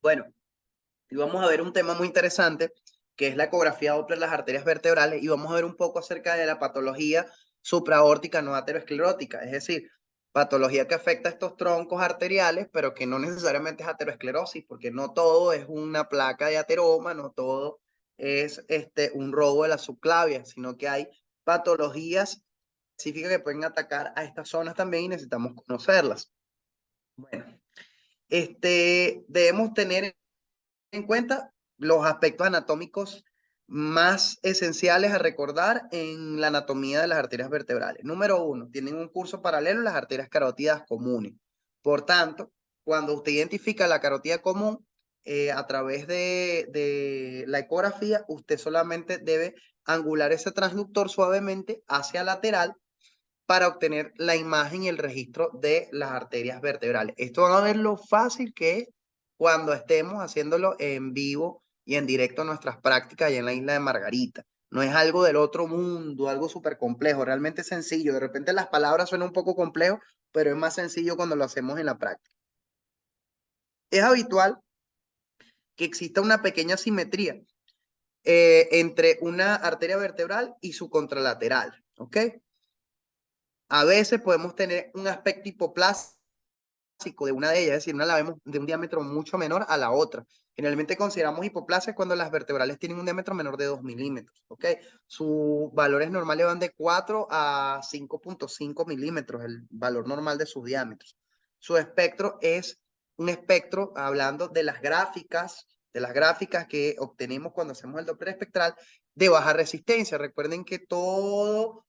Bueno, y vamos a ver un tema muy interesante, que es la ecografía Doppler de las arterias vertebrales, y vamos a ver un poco acerca de la patología supraórtica no aterosclerótica, es decir, patología que afecta a estos troncos arteriales, pero que no necesariamente es aterosclerosis, porque no todo es una placa de ateroma, no todo es un robo de la subclavia, sino que hay patologías específicas que pueden atacar a estas zonas también y necesitamos conocerlas. Bueno, debemos tener en cuenta los aspectos anatómicos más esenciales a recordar en la anatomía de las arterias vertebrales. Número uno, tienen un curso paralelo las arterias carótidas comunes. Por tanto, cuando usted identifica la carótida común a través de la ecografía, usted solamente debe angular ese transductor suavemente hacia lateral para obtener la imagen y el registro de las arterias vertebrales. Esto van a ver lo fácil que es cuando estemos haciéndolo en vivo y en directo en nuestras prácticas allá en la isla de Margarita. No es algo del otro mundo, algo súper complejo, realmente sencillo. De repente las palabras suenan un poco complejo, pero es más sencillo cuando lo hacemos en la práctica. Es habitual que exista una pequeña simetría entre una arteria vertebral y su contralateral, ¿ok? A veces podemos tener un aspecto hipoplásico de una de ellas, es decir, una la vemos de un diámetro mucho menor a la otra. Generalmente consideramos hipoplasia cuando las vertebrales tienen un diámetro menor de 2 milímetros, ¿ok? Sus valores normales van de 4 a 5.5 milímetros, el valor normal de sus diámetros. Su espectro es un espectro, hablando de las gráficas que obtenemos cuando hacemos el Doppler espectral, de baja resistencia. Recuerden que toda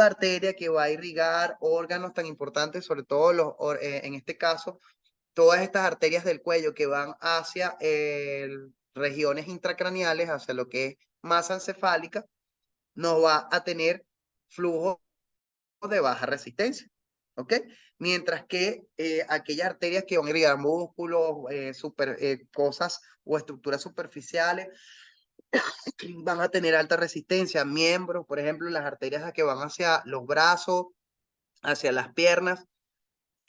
arteria que va a irrigar órganos tan importantes, sobre todo en este caso, todas estas arterias del cuello que van hacia regiones intracraneales, hacia lo que es masa encefálica, nos va a tener flujo de baja resistencia, ¿ok? Mientras que aquellas arterias que van a irrigar músculos, cosas o estructuras superficiales, van a tener alta resistencia. Miembros, por ejemplo, las arterias que van hacia los brazos, hacia las piernas,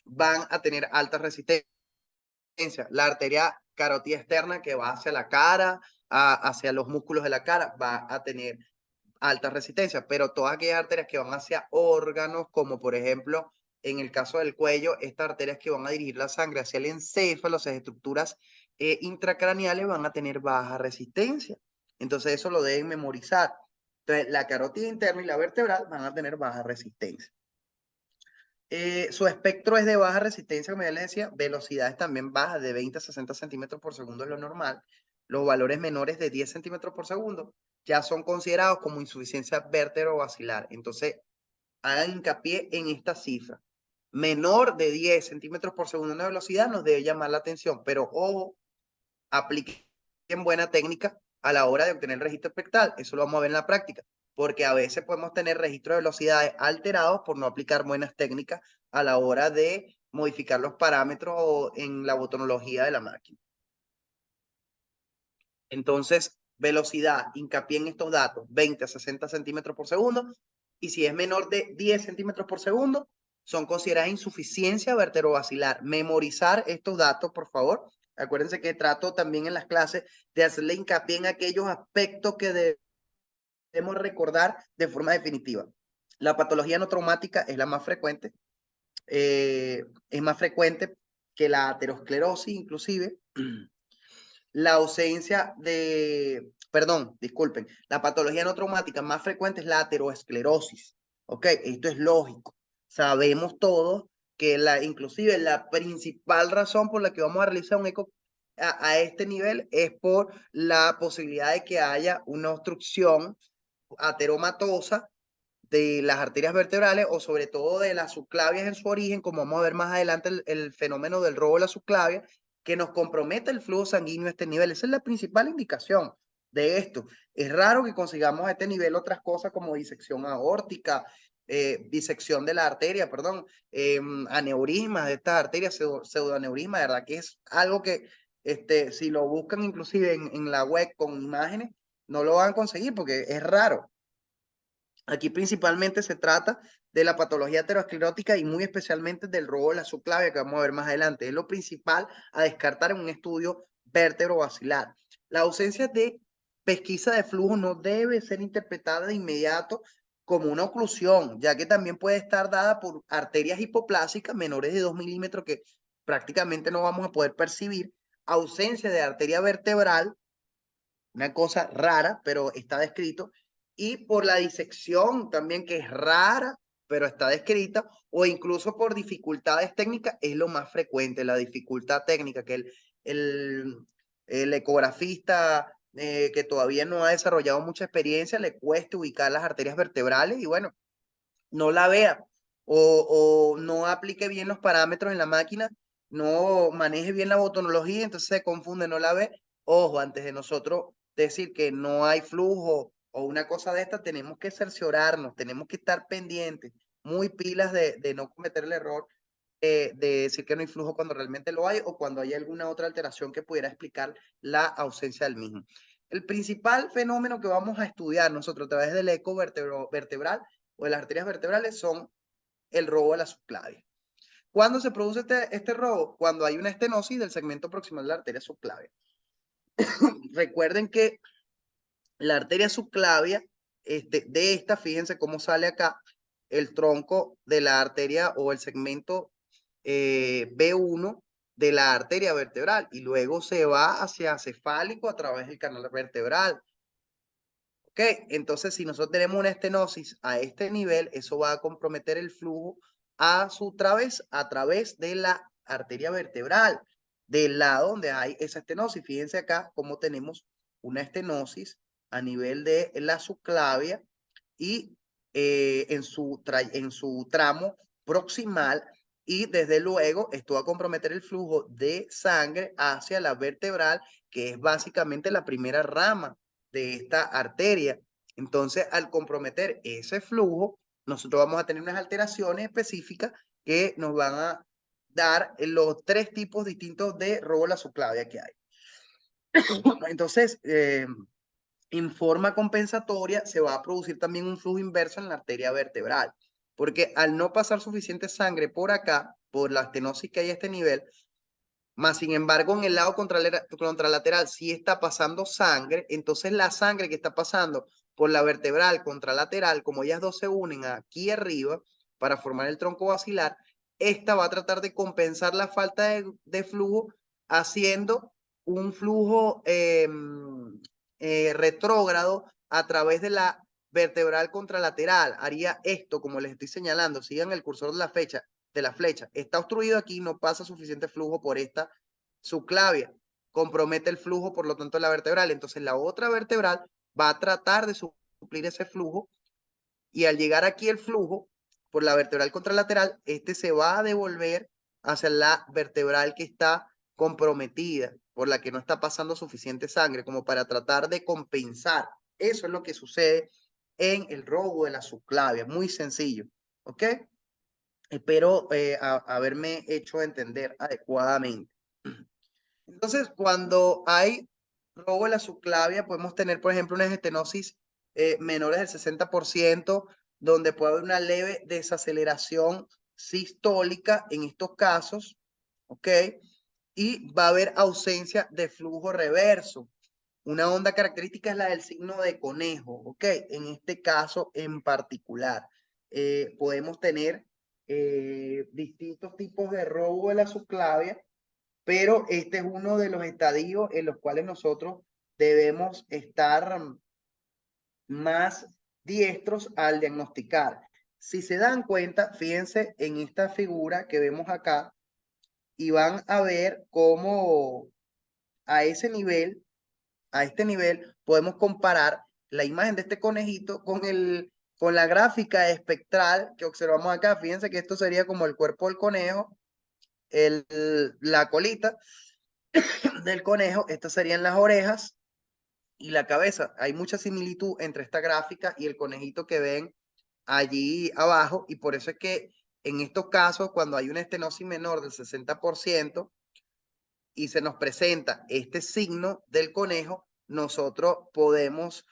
van a tener alta resistencia. La arteria carótida externa que va hacia la cara, hacia los músculos de la cara, va a tener alta resistencia, pero todas aquellas arterias que van hacia órganos, como por ejemplo en el caso del cuello, estas arterias que van a dirigir la sangre hacia el encéfalo, esas estructuras intracraneales van a tener baja resistencia. Entonces eso lo deben memorizar. Entonces la carótida interna y la vertebral van a tener baja resistencia. Su espectro es de baja resistencia, como ya les decía, velocidades también bajas, de 20 a 60 centímetros por segundo es lo normal. Los valores menores de 10 centímetros por segundo ya son considerados como insuficiencia vértebro-basilar. Entonces, hagan hincapié en esta cifra. Menor de 10 centímetros por segundo en la velocidad nos debe llamar la atención, pero ojo, apliquen buena técnica a la hora de obtener el registro espectral. Eso lo vamos a ver en la práctica, porque a veces podemos tener registros de velocidades alterados por no aplicar buenas técnicas a la hora de modificar los parámetros en la botonología de la máquina. Entonces, velocidad, hincapié en estos datos, 20 a 60 centímetros por segundo, y si es menor de 10 centímetros por segundo, son consideradas insuficiencia vertebrovascular. Memorizar estos datos, por favor. Acuérdense que trato también en las clases de hacerle hincapié en aquellos aspectos que debemos recordar de forma definitiva. La patología no traumática es la más frecuente, es más frecuente que la aterosclerosis inclusive. La ausencia de, perdón, disculpen, la patología no traumática más frecuente es la aterosclerosis. ¿Ok? Esto es lógico. Sabemos todos que inclusive la principal razón por la que vamos a realizar un eco a este nivel es por la posibilidad de que haya una obstrucción ateromatosa de las arterias vertebrales o sobre todo de las subclavias en su origen, como vamos a ver más adelante el fenómeno del robo de la subclavia, que nos compromete el flujo sanguíneo a este nivel. Esa es la principal indicación de esto. Es raro que consigamos a este nivel otras cosas como disección aórtica, disección de la arteria, perdón, aneurismas de estas arterias, pseudoaneurismas, de verdad que es algo que si lo buscan inclusive en la web con imágenes, no lo van a conseguir porque es raro. Aquí principalmente se trata de la patología aterosclerótica y muy especialmente del robo de la subclavia que vamos a ver más adelante. Es lo principal a descartar en un estudio vértebro-basilar. La ausencia de pesquisa de flujo no debe ser interpretada de inmediato como una oclusión, ya que también puede estar dada por arterias hipoplásicas menores de 2 milímetros que prácticamente no vamos a poder percibir, ausencia de arteria vertebral, una cosa rara, pero está descrito, y por la disección también, que es rara, pero está descrita, o incluso por dificultades técnicas, es lo más frecuente, la dificultad técnica, que el, el ecografista que todavía no ha desarrollado mucha experiencia, le cueste ubicar las arterias vertebrales y bueno, no la vea o no aplique bien los parámetros en la máquina, no maneje bien la botonología, entonces se confunde, no la ve. Ojo, antes de nosotros decir que no hay flujo o una cosa de esta, tenemos que cerciorarnos, tenemos que estar pendientes, muy pilas de no cometer el error de decir que no hay flujo cuando realmente lo hay o cuando hay alguna otra alteración que pudiera explicar la ausencia del mismo. El principal fenómeno que vamos a estudiar nosotros a través del eco vertebral o de las arterias vertebrales son el robo de la subclavia. ¿Cuándo se produce este robo? Cuando hay una estenosis del segmento proximal de la arteria subclavia. Recuerden que la arteria subclavia, de esta, fíjense cómo sale acá el tronco de la arteria o el segmento B1 de la arteria vertebral y luego se va hacia cefálico a través del canal vertebral. Ok, entonces si nosotros tenemos una estenosis a este nivel, eso va a comprometer el flujo a través de la arteria vertebral, del lado donde hay esa estenosis. Fíjense acá cómo tenemos una estenosis a nivel de la subclavia y en su tramo proximal, y desde luego esto va a comprometer el flujo de sangre hacia la vertebral, que es básicamente la primera rama de esta arteria. Entonces, al comprometer ese flujo, nosotros vamos a tener unas alteraciones específicas que nos van a dar los tres tipos distintos de robo a la subclavia que hay. Entonces, en forma compensatoria se va a producir también un flujo inverso en la arteria vertebral, porque al no pasar suficiente sangre por acá, por la estenosis que hay a este nivel, más sin embargo en el lado contralateral sí está pasando sangre, entonces la sangre que está pasando por la vertebral contralateral, como ellas dos se unen aquí arriba para formar el tronco basilar, esta va a tratar de compensar la falta de flujo haciendo un flujo retrógrado a través de la vertebral contralateral. Haría esto, como les estoy señalando, sigan el cursor de la flecha. Está obstruido aquí, no pasa suficiente flujo por esta subclavia. Compromete el flujo, por lo tanto, de la vertebral. Entonces, la otra vertebral va a tratar de suplir ese flujo y al llegar aquí el flujo por la vertebral contralateral, este se va a devolver hacia la vertebral que está comprometida, por la que no está pasando suficiente sangre, como para tratar de compensar. Eso es lo que sucede en el robo de la subclavia. Muy sencillo. ¿Ok? Espero haberme hecho entender adecuadamente. Entonces, cuando hay robo de la subclavia, podemos tener, por ejemplo, unas estenosis menores del 60%, donde puede haber una leve desaceleración sistólica en estos casos, ¿ok? Y va a haber ausencia de flujo reverso. Una onda característica es la del signo de conejo, ¿ok? En este caso en particular, podemos tener distintos tipos de robo de la subclavia, pero este es uno de los estadios en los cuales nosotros debemos estar más diestros al diagnosticar. Si se dan cuenta, fíjense en esta figura que vemos acá y van a ver cómo a ese nivel, a este nivel, podemos comparar la imagen de este conejito con la gráfica espectral que observamos acá. Fíjense que esto sería como el cuerpo del conejo, la colita del conejo, estas serían las orejas y la cabeza. Hay mucha similitud entre esta gráfica y el conejito que ven allí abajo, y por eso es que en estos casos, cuando hay una estenosis menor del 60% y se nos presenta este signo del conejo, nosotros podemos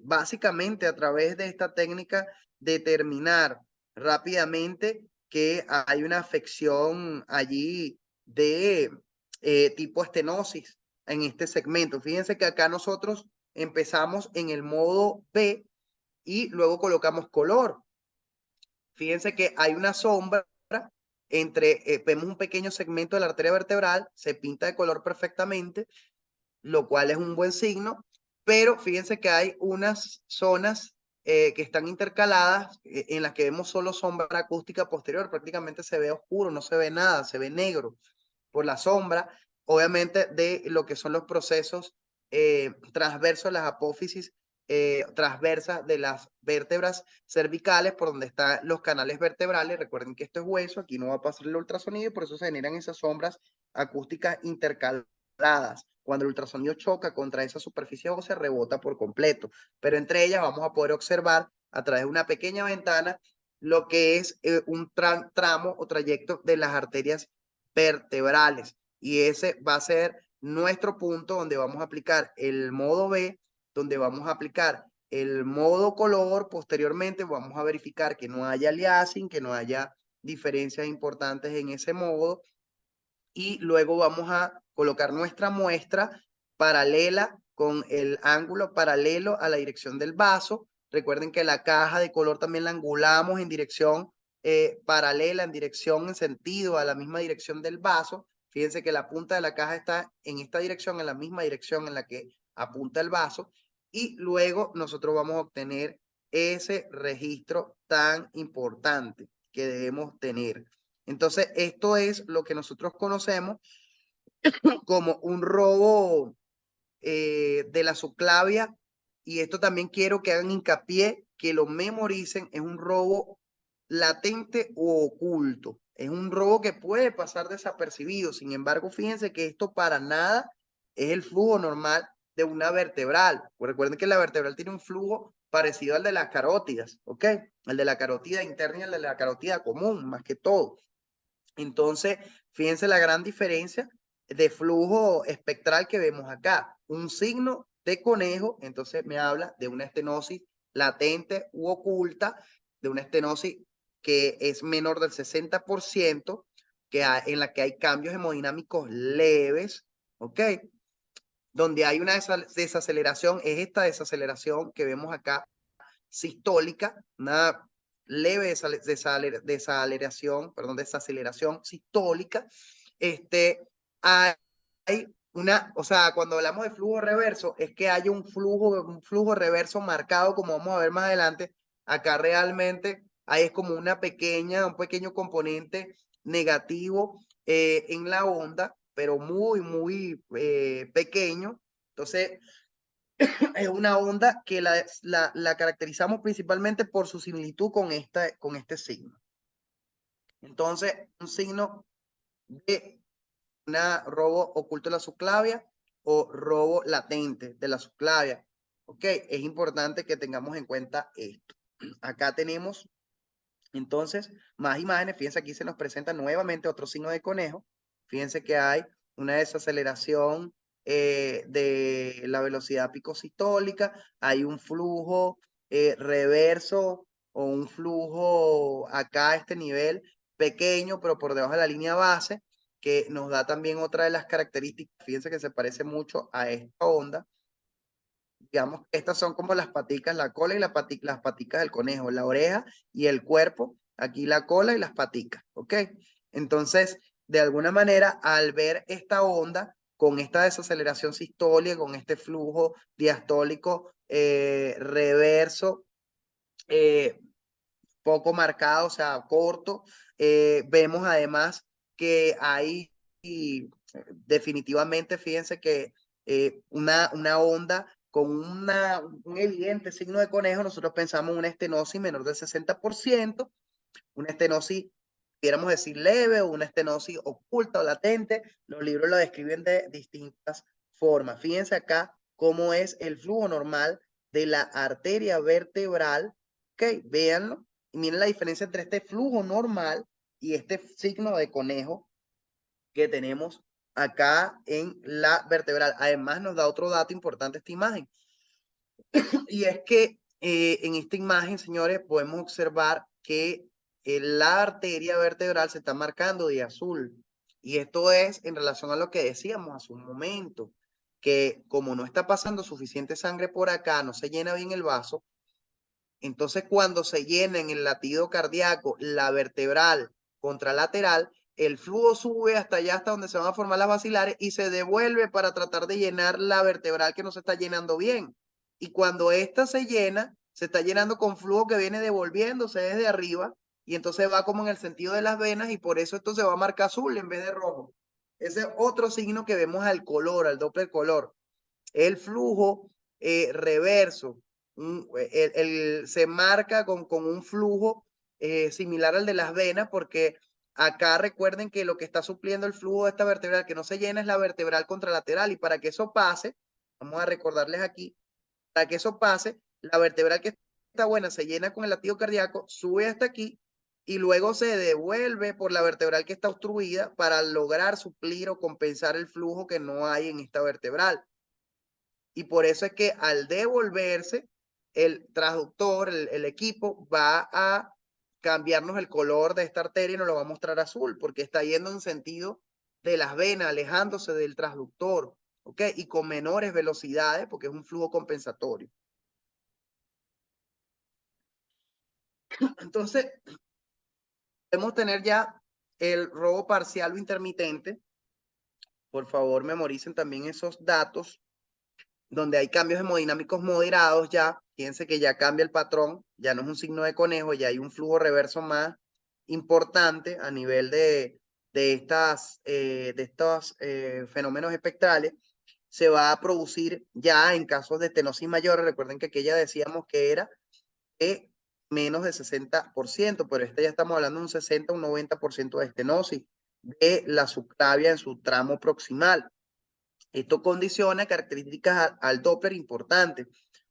básicamente a través de esta técnica determinar rápidamente que hay una afección allí de tipo estenosis en este segmento. Fíjense que acá nosotros empezamos en el modo B y luego colocamos color. Fíjense que hay una sombra vemos un pequeño segmento de la arteria vertebral, se pinta de color perfectamente, lo cual es un buen signo, pero fíjense que hay unas zonas que están intercaladas en las que vemos solo sombra acústica posterior, prácticamente se ve oscuro, no se ve nada, se ve negro por la sombra, obviamente de lo que son los procesos transversos de las apófisis transversas de las vértebras cervicales por donde están los canales vertebrales. Recuerden que esto es hueso, aquí no va a pasar el ultrasonido y por eso se generan esas sombras acústicas intercaladas. Cuando el ultrasonido choca contra esa superficie ósea, rebota por completo. Pero entre ellas vamos a poder observar a través de una pequeña ventana lo que es un tramo o trayecto de las arterias vertebrales. Y ese va a ser nuestro punto donde vamos a aplicar el modo B, donde vamos a aplicar el modo color. Posteriormente vamos a verificar que no haya aliasing, que no haya diferencias importantes en ese modo. Y luego vamos a colocar nuestra muestra paralela con el ángulo paralelo a la dirección del vaso. Recuerden que la caja de color también la angulamos en dirección paralela, en sentido a la misma dirección del vaso. Fíjense que la punta de la caja está en esta dirección, en la misma dirección en la que apunta el vaso. Y luego nosotros vamos a obtener ese registro tan importante que debemos tener. Entonces, esto es lo que nosotros conocemos como un robo de la subclavia, y esto también quiero que hagan hincapié, que lo memoricen, es un robo latente o oculto, es un robo que puede pasar desapercibido. Sin embargo, fíjense que esto para nada es el flujo normal de una vertebral. Pues recuerden que la vertebral tiene un flujo parecido al de las carótidas, ¿ok? El de la carótida interna y el de la carótida común, más que todo. Entonces, fíjense la gran diferencia de flujo espectral que vemos acá. Un signo de conejo, entonces me habla de una estenosis latente u oculta, de una estenosis que es menor del 60%, en la que hay cambios hemodinámicos leves, ¿ok? Donde hay una desaceleración, es esta desaceleración que vemos acá sistólica, una leve desaceleración sistólica. Hay una, o sea, cuando hablamos de flujo reverso, es que hay un flujo reverso marcado, como vamos a ver más adelante. Acá realmente hay es como un pequeño componente negativo en la onda, pero muy pequeño. Entonces, es una onda que la caracterizamos principalmente por su similitud con este signo. Entonces, un signo de una robo oculto de la subclavia o robo latente de la subclavia. Ok, es importante que tengamos en cuenta esto. Acá tenemos entonces más imágenes. Fíjense, aquí se nos presenta nuevamente otro signo de conejo. Fíjense que hay una desaceleración de la velocidad picosistólica, hay un flujo reverso o un flujo acá a este nivel pequeño, pero por debajo de la línea base, que nos da también otra de las características. Fíjense que se parece mucho a esta onda. Digamos que estas son como las paticas, la cola y las paticas del conejo, la oreja y el cuerpo, aquí la cola y las paticas, ¿ok? Entonces, de alguna manera, al ver esta onda, con esta desaceleración sistólica, con este flujo diastólico reverso, eh, poco marcado, o sea, corto, vemos además que hay y, definitivamente, fíjense que una onda con un evidente signo de conejo, nosotros pensamos una estenosis menor del 60%, una estenosis, queramos decir leve, o una estenosis oculta o latente. Los libros lo describen de distintas formas. Fíjense acá cómo es el flujo normal de la arteria vertebral. Ok, véanlo. Y miren la diferencia entre este flujo normal y este signo de conejo que tenemos acá en la vertebral. Además, nos da otro dato importante esta imagen. Y es que en esta imagen, señores, podemos observar que la arteria vertebral se está marcando de azul. Y esto es en relación a lo que decíamos hace un momento, que como no está pasando suficiente sangre por acá, no se llena bien el vaso, entonces cuando se llena en el latido cardíaco la vertebral contralateral, el flujo sube hasta allá, hasta donde se van a formar las vacilares y se devuelve para tratar de llenar la vertebral que no se está llenando bien. Y cuando esta se llena, se está llenando con flujo que viene devolviéndose desde arriba y entonces va como en el sentido de las venas y por eso esto se va a marcar azul en vez de rojo. Ese es otro signo que vemos al color, al Doppler color. El flujo reverso se marca con un flujo similar al de las venas, porque acá recuerden que lo que está supliendo el flujo de esta vertebral que no se llena es la vertebral contralateral, y para que eso pase, vamos a recordarles aquí, para que eso pase, la vertebral que está buena se llena con el latido cardíaco, sube hasta aquí, y luego se devuelve por la vertebral que está obstruida para lograr suplir o compensar el flujo que no hay en esta vertebral. Y por eso es que al devolverse, el transductor, el equipo, va a cambiarnos el color de esta arteria y nos lo va a mostrar azul, porque está yendo en sentido de las venas, alejándose del transductor, ¿ok? Y con menores velocidades, porque es un flujo compensatorio. Entonces, podemos tener ya el robo parcial o intermitente. Por favor, memoricen también esos datos donde hay cambios hemodinámicos moderados ya, fíjense que ya cambia el patrón, ya no es un signo de conejo, ya hay un flujo reverso más importante a nivel de estos fenómenos espectrales. Se va a producir ya en casos de estenosis mayor, recuerden que aquella decíamos que era de menos de 60%, pero esta ya estamos hablando de un 60, un 90% de estenosis de la subclavia en su tramo proximal. Esto condiciona características al Doppler importantes.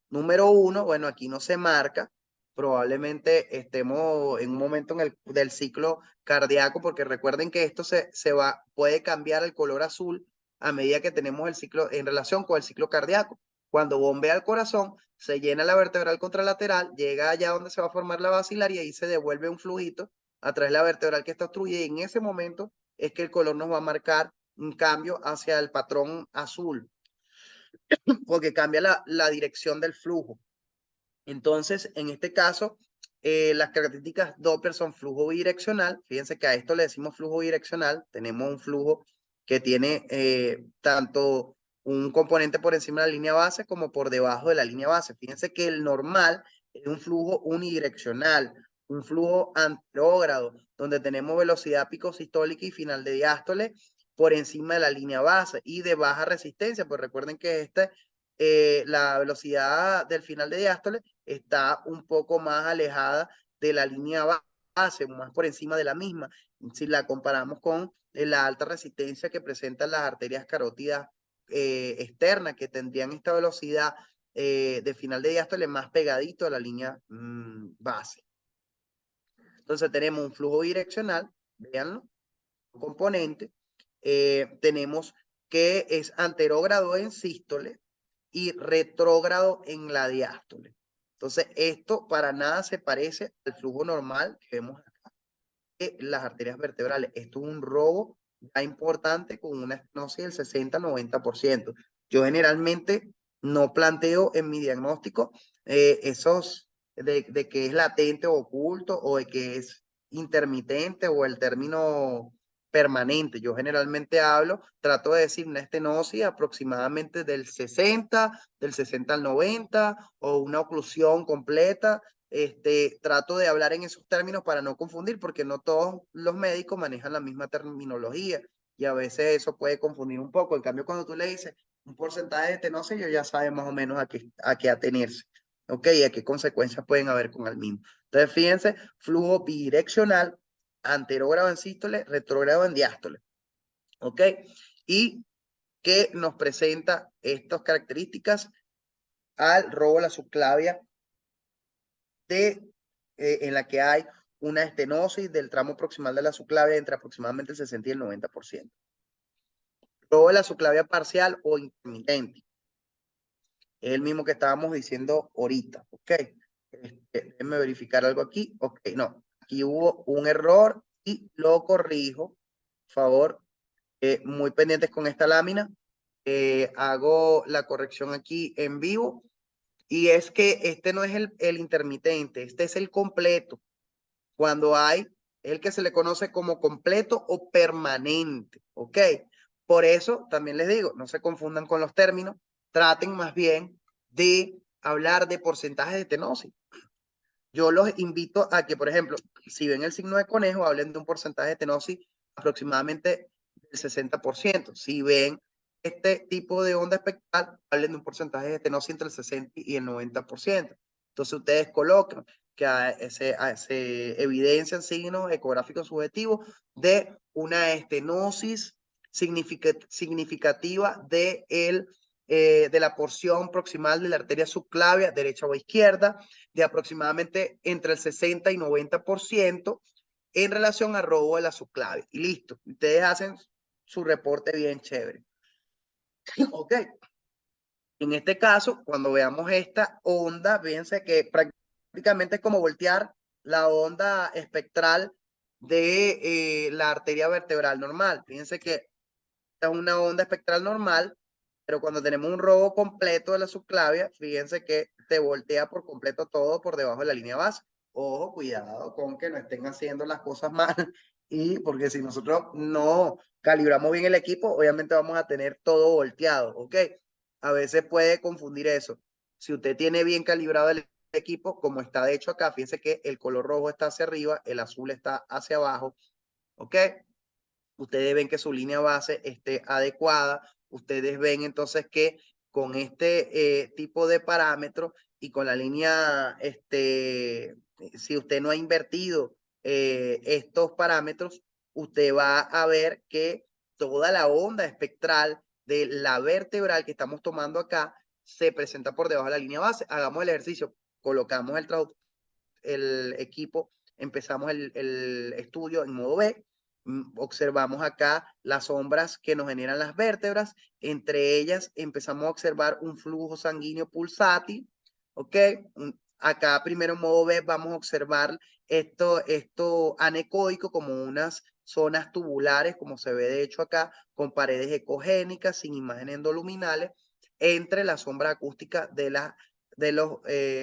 Número uno, bueno, aquí no se marca, probablemente estemos en un momento del ciclo cardíaco, porque recuerden que esto puede cambiar el color azul a medida que tenemos el ciclo en relación con el ciclo cardíaco. Cuando bombea el corazón, se llena la vertebral contralateral, llega allá donde se va a formar la basilar y ahí se devuelve un flujito a través de la vertebral que está obstruida, y en ese momento es que el color nos va a marcar un cambio hacia el patrón azul, porque cambia la dirección del flujo. Entonces, en este caso, las características Doppler son flujo bidireccional. Fíjense que a esto le decimos flujo bidireccional. Tenemos un flujo que tiene tanto un componente por encima de la línea base como por debajo de la línea base. Fíjense que el normal es un flujo unidireccional, un flujo anterógrado, donde tenemos velocidad pico sistólica y final de diástole por encima de la línea base y de baja resistencia. Pues recuerden que la velocidad del final de diástole está un poco más alejada de la línea base, más por encima de la misma, si la comparamos con la alta resistencia que presentan las arterias carótidas externas, que tendrían esta velocidad de final de diástole más pegadito a la línea base. Entonces tenemos un flujo direccional, véanlo, un componente, tenemos que es anterógrado en sístole y retrógrado en la diástole. Entonces, esto para nada se parece al flujo normal que vemos acá de las arterias vertebrales. Esto es un robo ya importante con una estenosis del 60-90%. Yo generalmente no planteo en mi diagnóstico esos de que es latente o oculto o de que es intermitente o el término permanente. Yo generalmente trato de decir una estenosis aproximadamente del 60 al 90 o una oclusión completa. Trato de hablar en esos términos para no confundir, porque no todos los médicos manejan la misma terminología y a veces eso puede confundir un poco. En cambio, cuando tú le dices un porcentaje de estenosis, yo ya sabe más o menos a qué atenerse, ¿ok? Y a qué consecuencias pueden haber con el mismo. Entonces, fíjense, flujo bidireccional, anterógrado en sístole, retrógrado en diástole, ¿ok? Y que nos presenta estas características al robo de la subclavia en la que hay una estenosis del tramo proximal de la subclavia entre aproximadamente el 60 y el 90%. Robo de la subclavia parcial o intermitente. Es el mismo que estábamos diciendo ahorita, ¿ok? Déjenme verificar algo aquí. Ok, no, aquí hubo un error y lo corrijo. Por favor, muy pendientes con esta lámina. Hago la corrección aquí en vivo. Y es que este no es el intermitente, este es el completo. Cuando hay, es el que se le conoce como completo o permanente, ¿ok? Por eso también les digo, no se confundan con los términos, traten más bien de hablar de porcentajes de estenosis. Yo los invito a que, por ejemplo, si ven el signo de conejo, hablen de un porcentaje de estenosis aproximadamente del 60%. Si ven este tipo de onda espectral, hablen de un porcentaje de estenosis entre el 60 y el 90%. Entonces ustedes colocan que se evidencian signos ecográficos subjetivos de una estenosis significativa de la porción proximal de la arteria subclavia, derecha o izquierda, de aproximadamente entre el 60 y 90% en relación al robo de la subclavia. Y listo, ustedes hacen su reporte bien chévere. Ok. En este caso, cuando veamos esta onda, fíjense que prácticamente es como voltear la onda espectral de la arteria vertebral normal. Fíjense que esta es una onda espectral normal, pero cuando tenemos un robo completo de la subclavia, fíjense que te voltea por completo todo por debajo de la línea base. Ojo, cuidado con que no estén haciendo las cosas mal, y porque si nosotros no calibramos bien el equipo, obviamente vamos a tener todo volteado, ¿ok? A veces puede confundir eso. Si usted tiene bien calibrado el equipo, como está de hecho acá, fíjense que el color rojo está hacia arriba, el azul está hacia abajo, ¿ok? Ustedes ven que su línea base esté adecuada, ustedes ven entonces que con este tipo de parámetros y con la línea, si usted no ha invertido estos parámetros, usted va a ver que toda la onda espectral de la vertebral que estamos tomando acá se presenta por debajo de la línea base. Hagamos el ejercicio, colocamos el equipo, empezamos el estudio en modo B, observamos acá las sombras que nos generan las vértebras, entre ellas empezamos a observar un flujo sanguíneo pulsátil, ¿ok? Acá primero en modo B vamos a observar esto anecoico como unas zonas tubulares, como se ve de hecho acá, con paredes ecogénicas, sin imágenes endoluminales, entre la sombra acústica de los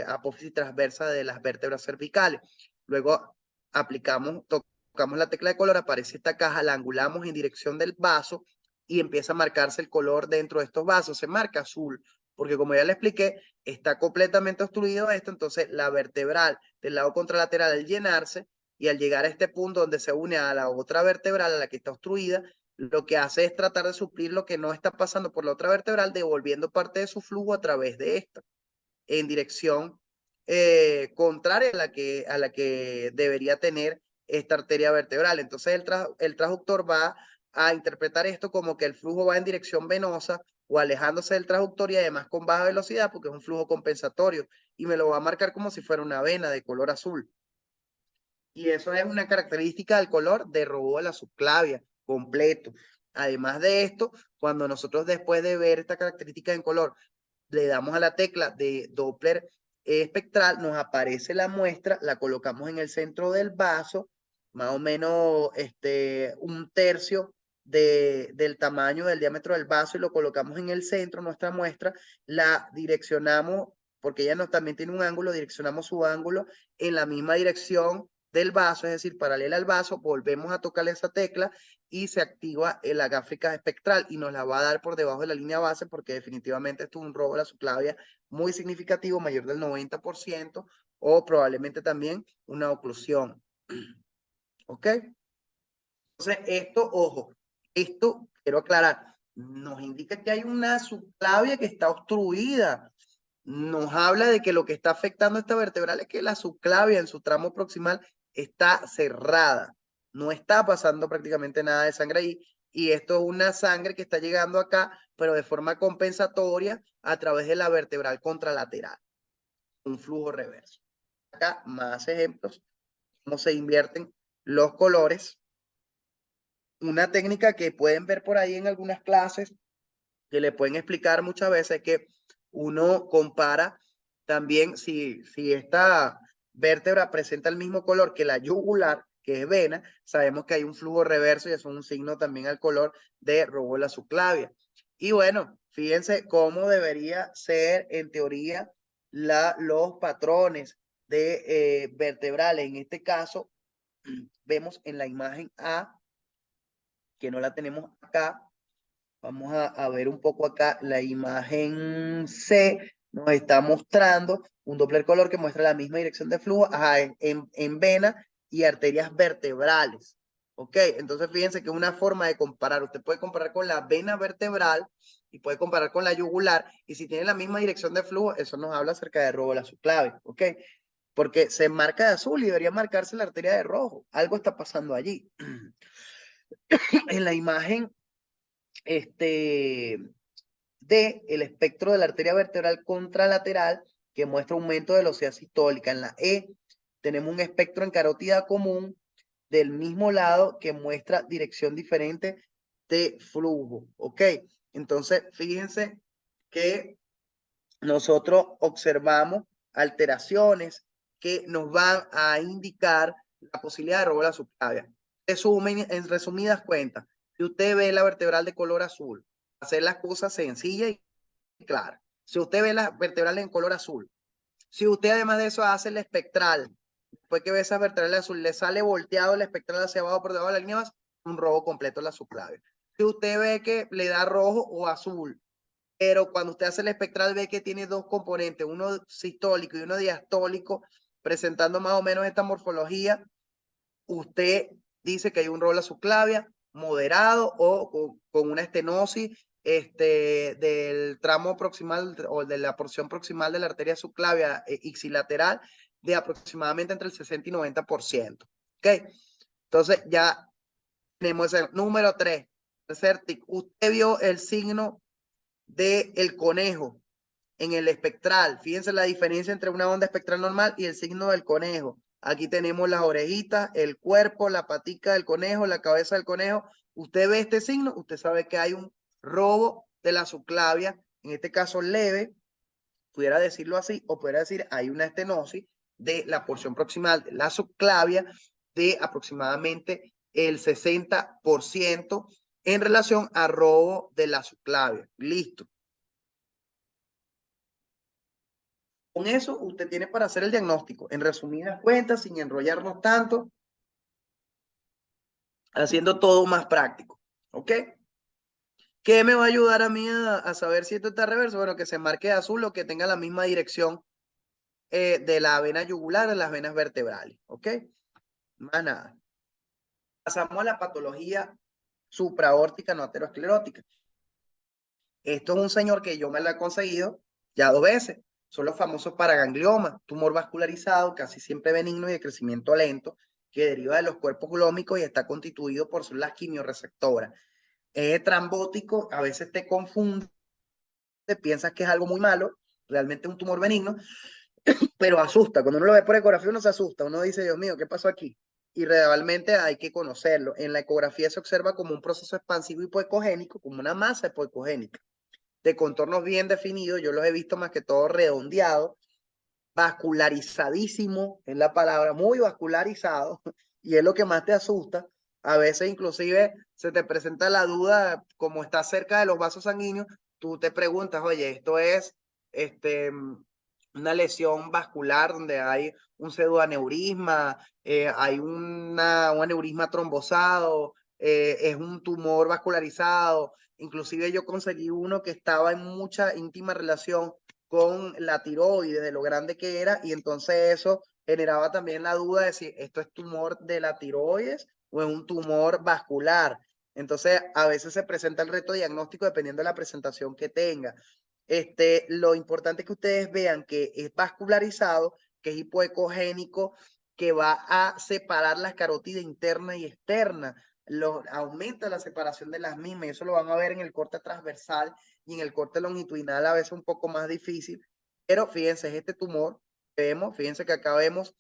apófisis transversas de las vértebras cervicales. Luego tocamos la tecla de color, aparece esta caja, la angulamos en dirección del vaso y empieza a marcarse el color dentro de estos vasos. Se marca azul, porque como ya le expliqué, está completamente obstruido esto, entonces la vertebral del lado contralateral al llenarse y al llegar a este punto donde se une a la otra vertebral a la que está obstruida, lo que hace es tratar de suplir lo que no está pasando por la otra vertebral, devolviendo parte de su flujo a través de esta en dirección contraria a la que debería tener esta arteria vertebral. Entonces el transductor va a interpretar esto como que el flujo va en dirección venosa o alejándose del transductor y además con baja velocidad porque es un flujo compensatorio y me lo va a marcar como si fuera una vena de color azul. Y eso es una característica del color de robo de la subclavia completo. Además de esto, cuando nosotros después de ver esta característica en color le damos a la tecla de Doppler espectral, nos aparece la muestra, la colocamos en el centro del vaso, más o menos un tercio del tamaño del diámetro del vaso y lo colocamos en el centro, nuestra muestra, la direccionamos, porque ella también tiene un ángulo, direccionamos su ángulo en la misma dirección del vaso, es decir, paralela al vaso, volvemos a tocarle esa tecla y se activa la gráfica espectral y nos la va a dar por debajo de la línea base porque definitivamente esto es un robo de la subclavia muy significativo, mayor del 90% o probablemente también una oclusión. ¿Ok? Entonces, esto, ojo, esto quiero aclarar, nos indica que hay una subclavia que está obstruida. Nos habla de que lo que está afectando a esta vertebral es que la subclavia en su tramo proximal está cerrada. No está pasando prácticamente nada de sangre ahí. Y esto es una sangre que está llegando acá, pero de forma compensatoria a través de la vertebral contralateral. Un flujo reverso. Acá más ejemplos, cómo se invierten los colores. Una técnica que pueden ver por ahí en algunas clases, que le pueden explicar muchas veces, que uno compara también si esta vértebra presenta el mismo color que la yugular, que es vena, sabemos que hay un flujo reverso y eso es un signo también al color de róbola subclavia. Y bueno, fíjense cómo debería ser en teoría los patrones de vertebrales. En este caso, vemos en la imagen A, que no la tenemos acá. Vamos a ver un poco acá la imagen C. Nos está mostrando un Doppler color que muestra la misma dirección de flujo en vena y arterias vertebrales. ¿Ok? Entonces fíjense que es una forma de comparar. Usted puede comparar con la vena vertebral y puede comparar con la yugular. Y si tiene la misma dirección de flujo, eso nos habla acerca de róbola subclavia. ¿Ok? Porque se marca de azul y debería marcarse la arteria de rojo. Algo está pasando allí. En la imagen de el espectro de la arteria vertebral contralateral que muestra aumento de velocidad sistólica. En la E tenemos un espectro en carótida común del mismo lado que muestra dirección diferente de flujo. ¿Ok? Entonces, fíjense que nosotros observamos alteraciones que nos van a indicar la posibilidad de róbola subclavia. En resumidas cuentas, si usted ve la vertebral de color azul, hacer las cosas sencillas y claras. Si usted ve las vertebrales en color azul, si usted además de eso hace el espectral, después que ve esas vertebrales azul, le sale volteado el espectral hacia abajo por debajo de la línea más, un robo completo de la subclavia. Si usted ve que le da rojo o azul, pero cuando usted hace el espectral ve que tiene dos componentes, uno sistólico y uno diastólico, presentando más o menos esta morfología, usted dice que hay un róbola subclavia moderado o con una estenosis del tramo proximal o de la porción proximal de la arteria subclavia ixilateral de aproximadamente entre el 60 y 90%. ¿Ok? Entonces ya tenemos el número 3. Tercer tic. Usted vio el signo del conejo en el espectral. Fíjense la diferencia entre una onda espectral normal y el signo del conejo. Aquí tenemos las orejitas, el cuerpo, la patica del conejo, la cabeza del conejo. Usted ve este signo, usted sabe que hay un robo de la subclavia, en este caso leve, pudiera decirlo así, o pudiera decir hay una estenosis de la porción proximal de la subclavia de aproximadamente el 60% en relación a robo de la subclavia. Listo. Con eso usted tiene para hacer el diagnóstico. En resumidas cuentas, sin enrollarnos tanto, haciendo todo más práctico. ¿Ok? ¿Qué me va a ayudar a mí a saber si esto está reverso? Bueno, que se marque de azul o que tenga la misma dirección de la vena yugular en las venas vertebrales. ¿Ok? Más nada. Pasamos a la patología supraórtica no aterosclerótica. Esto es un señor que yo me lo he conseguido ya 2 veces. Son los famosos paragangliomas, tumor vascularizado, casi siempre benigno y de crecimiento lento, que deriva de los cuerpos glómicos y está constituido por células quimiorreceptoras. Es trambótico, a veces te confunde, piensas que es algo muy malo, realmente es un tumor benigno, pero asusta. Cuando uno lo ve por ecografía, uno se asusta. Uno dice, Dios mío, ¿qué pasó aquí? Y realmente hay que conocerlo. En la ecografía se observa como un proceso expansivo hipoecogénico, como una masa hipoecogénica de contornos bien definidos, yo los he visto más que todo redondeados, vascularizadísimo en la palabra, muy vascularizado, y es lo que más te asusta. A veces inclusive se te presenta la duda, como está cerca de los vasos sanguíneos, tú te preguntas, oye, esto es una lesión vascular donde hay un pseudoaneurisma, hay un aneurisma trombosado, es un tumor vascularizado. Inclusive yo conseguí uno que estaba en mucha íntima relación con la tiroides, de lo grande que era, y entonces eso generaba también la duda de si esto es tumor de la tiroides o es un tumor vascular. Entonces, a veces se presenta el reto diagnóstico dependiendo de la presentación que tenga. Lo importante es que ustedes vean que es vascularizado, que es hipoecogénico, que va a separar las carótidas interna y externa, aumenta la separación de las mismas, y eso lo van a ver en el corte transversal y en el corte longitudinal a veces un poco más difícil, pero fíjense, es este tumor que vemos, fíjense que acá vemos,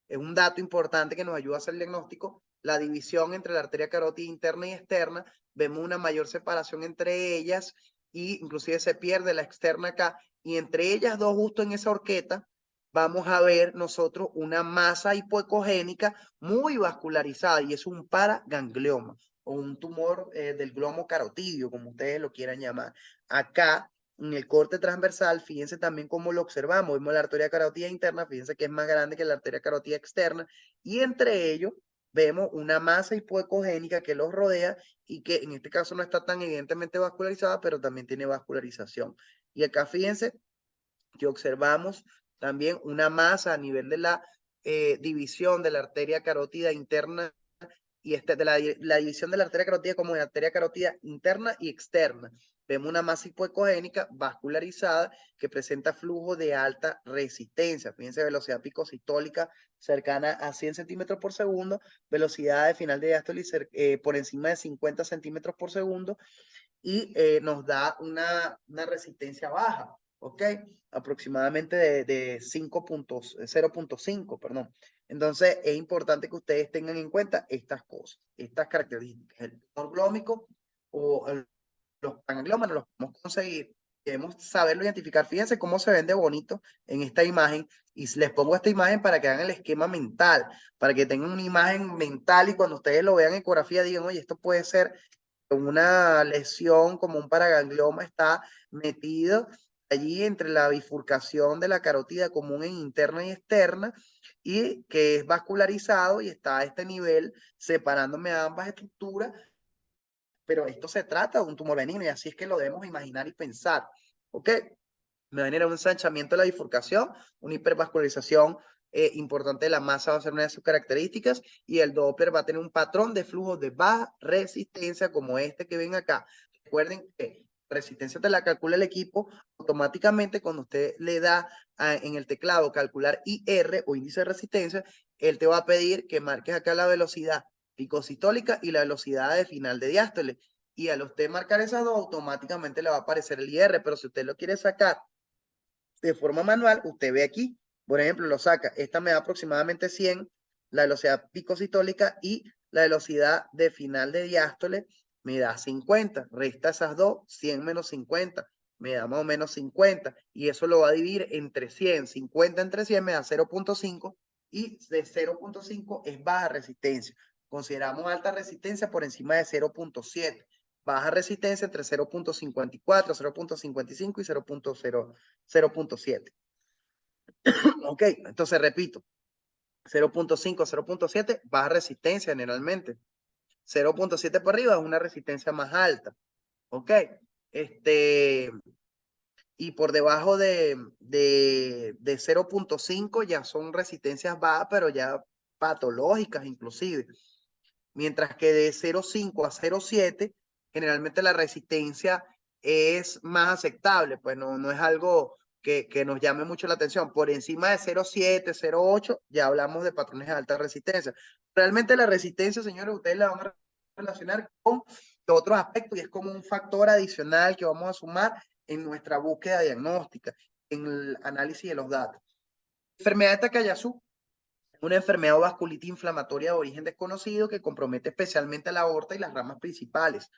es un dato importante que nos ayuda a hacer el diagnóstico, la división entre la arteria carótida interna y externa, vemos una mayor separación entre ellas y inclusive se pierde la externa acá, y entre ellas dos, justo en esa horqueta, vamos a ver nosotros una masa hipoecogénica muy vascularizada, y es un paraganglioma o un tumor del glomo carotidio, como ustedes lo quieran llamar. Acá, en el corte transversal, fíjense también cómo lo observamos. Vemos la arteria carótida interna, fíjense que es más grande que la arteria carótida externa, y entre ellos vemos una masa hipoecogénica que los rodea y que en este caso no está tan evidentemente vascularizada, pero también tiene vascularización. Y acá fíjense que observamos también una masa a nivel de la división de la arteria carótida interna y de la división de la arteria carótida como de arteria carótida interna y externa. Vemos una masa hipoecogénica vascularizada que presenta flujo de alta resistencia. Fíjense, velocidad picosistólica cercana a 100 centímetros por segundo, velocidad de final de diástole por encima de 50 centímetros por segundo, y nos da una resistencia baja, ¿ok? Aproximadamente de 0.5, perdón. Entonces, es importante que ustedes tengan en cuenta estas cosas, estas características. El tumor glómico o los pangliomas los podemos conseguir, debemos saberlo identificar. Fíjense cómo se ven de bonito en esta imagen, y les pongo esta imagen para que hagan el esquema mental, para que tengan una imagen mental y cuando ustedes lo vean en ecografía digan, oye, esto puede ser una lesión como un paraganglioma, está metido allí entre la bifurcación de la carótida común en interna y externa, y que es vascularizado y está a este nivel separándome a ambas estructuras, pero esto se trata de un tumor benigno y así es que lo debemos imaginar y pensar, ¿ok? Me va a generar un ensanchamiento de la bifurcación, una hipervascularización importante de la masa va a ser una de sus características, y el Doppler va a tener un patrón de flujo de baja resistencia como este que ven acá. Recuerden que resistencia te la calcula el equipo automáticamente cuando usted le da en el teclado calcular IR o índice de resistencia, él te va a pedir que marques acá la velocidad picosistólica y la velocidad de final de diástole. Y al usted marcar esas dos, automáticamente le va a aparecer el IR, pero si usted lo quiere sacar de forma manual, usted ve aquí, por ejemplo, lo saca, esta me da aproximadamente 100, la velocidad picosistólica, y la velocidad de final de diástole me da 50, resta esas dos, 100 menos 50, me da más o menos 50, y eso lo va a dividir entre 100, 50 entre 100 me da 0.5, y de 0.5 es baja resistencia. Consideramos alta resistencia por encima de 0.7. Baja resistencia entre 0.54, 0.55 y 0.7. Ok, entonces repito, 0.5, 0.7, baja resistencia generalmente. 0.7 por arriba es una resistencia más alta. Ok, y por debajo de 0.5 ya son resistencias bajas, pero ya patológicas inclusive. Mientras que de 0.5 a 0.7, generalmente la resistencia es más aceptable, pues no es algo que nos llame mucho la atención. Por encima de 0.7, 0.8, ya hablamos de patrones de alta resistencia. Realmente la resistencia, señores, ustedes la van a relacionar con otros aspectos y es como un factor adicional que vamos a sumar en nuestra búsqueda diagnóstica, en el análisis de los datos. Enfermedad de Takayasu, una enfermedad o vasculitis inflamatoria de origen desconocido que compromete especialmente a la aorta y las ramas principales,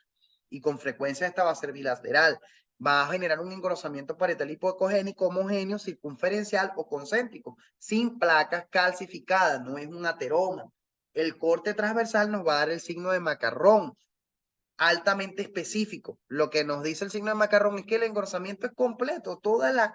y con frecuencia esta va a ser bilateral. Va a generar un engrosamiento parietal hipoecogénico homogéneo, circunferencial o concéntrico, sin placas calcificadas, no es un ateroma. El corte transversal nos va a dar el signo de macarrón, altamente específico. Lo que nos dice el signo de macarrón es que el engrosamiento es completo, toda la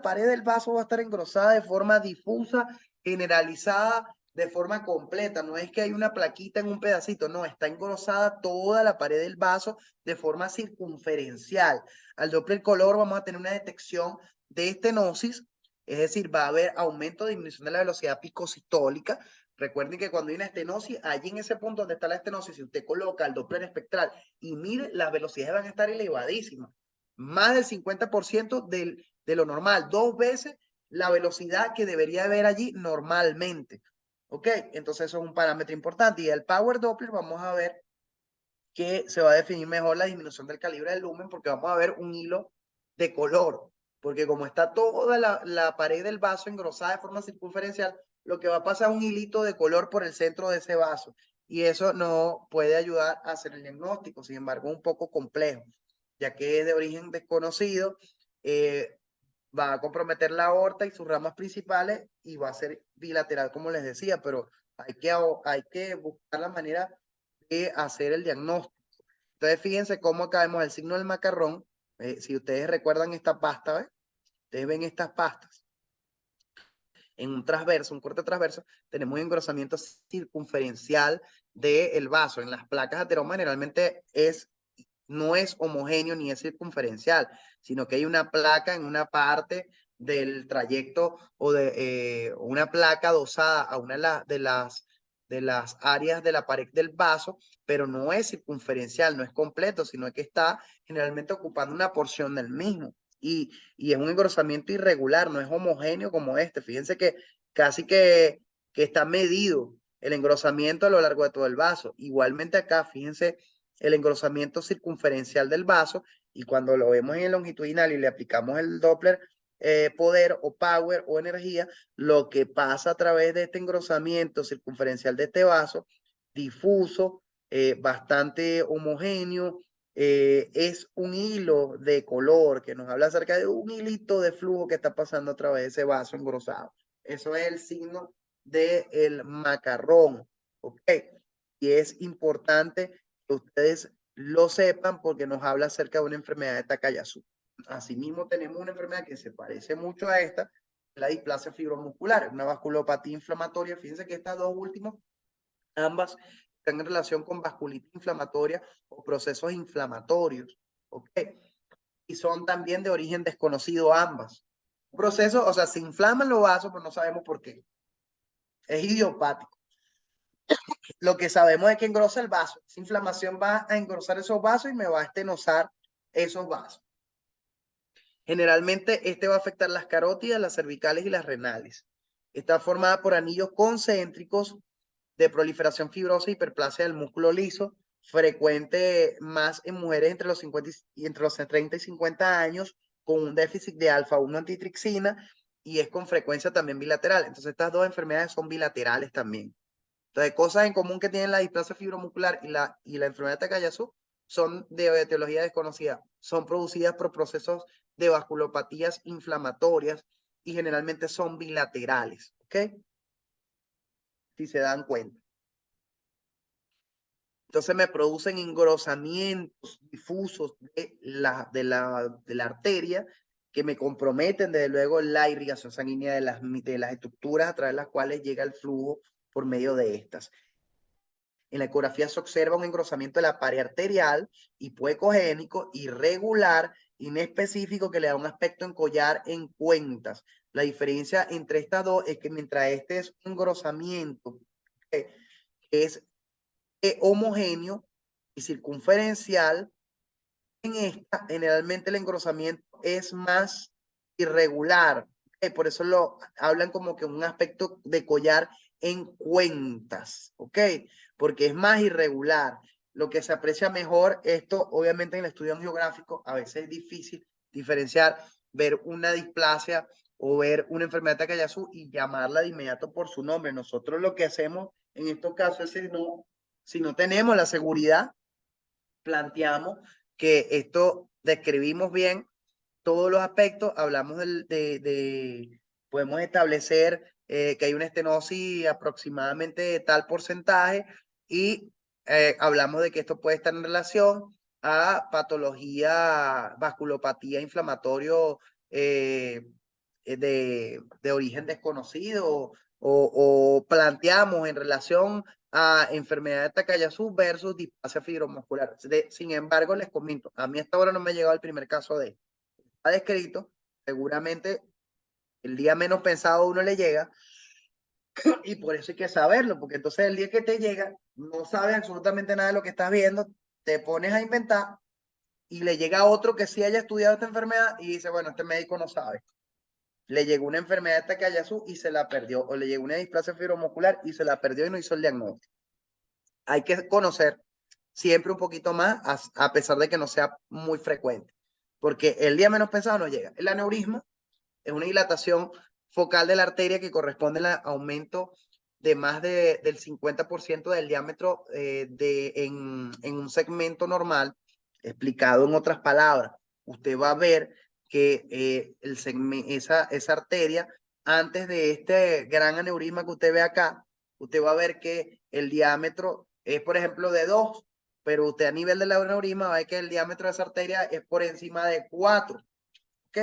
pared del vaso va a estar engrosada de forma difusa, generalizada, de forma completa. No es que hay una plaquita en un pedacito, no, está engrosada toda la pared del vaso de forma circunferencial. Al Doppler color vamos a tener una detección de estenosis, es decir, va a haber aumento o disminución de la velocidad picosistólica. Recuerden que cuando hay una estenosis, allí en ese punto donde está la estenosis, si usted coloca el Doppler espectral y mire, las velocidades van a estar elevadísimas. Más del 50% de lo normal, 2 veces la velocidad que debería haber allí normalmente. ¿Ok? Entonces eso es un parámetro importante. Y el Power Doppler vamos a ver que se va a definir mejor la disminución del calibre del lumen porque vamos a ver un hilo de color. Porque como está toda la pared del vaso engrosada de forma circunferencial, lo que va a pasar es un hilito de color por el centro de ese vaso. Y eso no puede ayudar a hacer el diagnóstico, sin embargo, es un poco complejo. ya que es de origen desconocido, va a comprometer la aorta y sus ramas principales y va a ser bilateral, como les decía, pero hay que buscar la manera de hacer el diagnóstico. Entonces, fíjense cómo acá vemos el signo del macarrón. Si ustedes recuerdan esta pasta, ¿ves? Ustedes ven estas pastas. En un transverso, un corte transverso, tenemos un engrosamiento circunferencial del vaso. En las placas ateromas generalmente no es homogéneo ni es circunferencial, sino que hay una placa en una parte del trayecto o de una placa dosada a una de las áreas de la pared del vaso, pero no es circunferencial, no es completo, sino que está generalmente ocupando una porción del mismo. Y es un engrosamiento irregular, no es homogéneo como este. Fíjense que casi que está medido el engrosamiento a lo largo de todo el vaso. Igualmente acá, fíjense el engrosamiento circunferencial del vaso, y cuando lo vemos en el longitudinal y le aplicamos el Doppler poder o power o energía, lo que pasa a través de este engrosamiento circunferencial de este vaso, difuso, bastante homogéneo, es un hilo de color que nos habla acerca de un hilito de flujo que está pasando a través de ese vaso engrosado. Eso es el signo del macarrón, ¿ok? Y es importante que ustedes lo sepan porque nos habla acerca de una enfermedad de Takayasu. Asimismo, tenemos una enfermedad que se parece mucho a esta, la displasia fibromuscular, una vasculopatía inflamatoria. Fíjense que estas dos últimas, ambas están en relación con vasculitis inflamatoria o procesos inflamatorios, ¿ok? Y son también de origen desconocido ambas. Procesos, o sea, se inflaman los vasos, pero no sabemos por qué. Es idiopático. Lo que sabemos es que engrosa el vaso. Esa inflamación va a engrosar esos vasos y me va a estenosar esos vasos. Generalmente este va a afectar las carótidas, las cervicales y las renales. Está formada por anillos concéntricos de proliferación fibrosa y hiperplasia del músculo liso, frecuente más en mujeres entre los 50 y entre los 30 y 50 años, con un déficit de alfa-1 antitrixina, y es con frecuencia también bilateral. Entonces estas dos enfermedades son bilaterales también. Entonces, cosas en común que tienen la displasia fibromuscular y la enfermedad de Takayasu son de etiología desconocida. Son producidas por procesos de vasculopatías inflamatorias y generalmente son bilaterales, ¿ok? Si se dan cuenta. Entonces me producen engrosamientos difusos de la arteria que me comprometen desde luego la irrigación sanguínea de las estructuras a través de las cuales llega el flujo por medio de estas. En la ecografía se observa un engrosamiento de la pared arterial hipoecogénico, irregular, inespecífico, que le da un aspecto en collar en cuentas. La diferencia entre estas dos es que mientras este es un engrosamiento es homogéneo y circunferencial, en esta generalmente el engrosamiento es más irregular. Por eso lo hablan como que un aspecto de collar en cuentas, ¿ok? Porque es más irregular. Lo que se aprecia mejor, esto obviamente en el estudio geográfico a veces es difícil diferenciar, ver una displasia o ver una enfermedad de Takayasu y llamarla de inmediato por su nombre. Nosotros lo que hacemos en estos casos es si no tenemos la seguridad, planteamos que esto describimos bien todos los aspectos, hablamos podemos establecer que hay una estenosis aproximadamente de tal porcentaje y hablamos de que esto puede estar en relación a patología, vasculopatía inflamatorio de origen desconocido o planteamos en relación a enfermedad de Takayasu versus displasia fibromuscular. Sin embargo, les comento, a mí hasta ahora no me ha llegado el primer caso de esto. Está descrito, seguramente el día menos pensado uno le llega y por eso hay que saberlo, porque entonces el día que te llega, no sabes absolutamente nada de lo que estás viendo, te pones a inventar y le llega a otro que sí haya estudiado esta enfermedad y dice, bueno, este médico no sabe. Le llegó una enfermedad de Takayasu y se la perdió, o le llegó una displasia fibromuscular y se la perdió y no hizo el diagnóstico. Hay que conocer siempre un poquito más, a pesar de que no sea muy frecuente, porque el día menos pensado no llega. El aneurisma es una dilatación focal de la arteria que corresponde al aumento de más del 50% del diámetro en un segmento normal Explicado en otras palabras, usted va a ver que esa arteria, antes de este gran aneurisma que usted ve acá, usted va a ver que el diámetro es, por ejemplo, de 2, pero usted a nivel del aneurisma va a ver que el diámetro de esa arteria es por encima de 4. ¿Ok?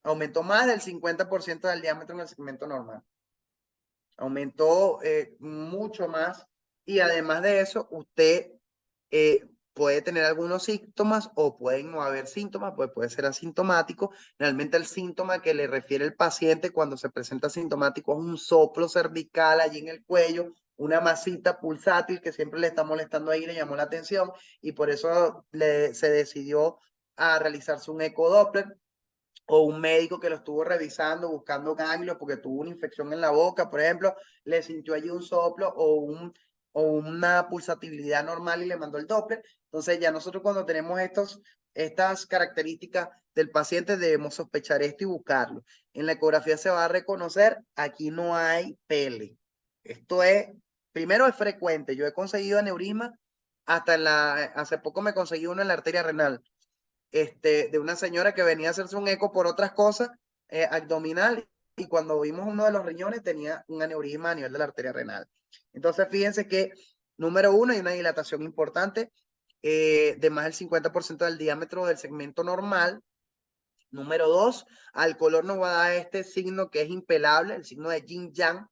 Aumentó más del 50% del diámetro en el segmento normal. Aumentó mucho más. Y además de eso, usted puede tener algunos síntomas o pueden no haber síntomas, pues puede ser asintomático. Realmente el síntoma que le refiere el paciente cuando se presenta asintomático es un soplo cervical allí en el cuello, una masita pulsátil que siempre le está molestando ahí, le llamó la atención y por eso se decidió a realizarse un ecodoppler o un médico que lo estuvo revisando, buscando ganglios porque tuvo una infección en la boca, por ejemplo, le sintió allí un soplo o una pulsatividad normal y le mandó el Doppler. Entonces ya nosotros cuando tenemos estas características del paciente debemos sospechar esto y buscarlo. En la ecografía se va a reconocer, aquí no hay pele. Esto es, primero es frecuente. Yo he conseguido aneurisma hace poco me conseguí uno en la arteria renal de una señora que venía a hacerse un eco por otras cosas abdominal y cuando vimos uno de los riñones tenía un aneurisma a nivel de la arteria renal. Entonces, fíjense que, número uno, hay una dilatación importante de más del 50% del diámetro del segmento normal. Número dos, al color nos va a dar este signo que es impelable, el signo de yin yang.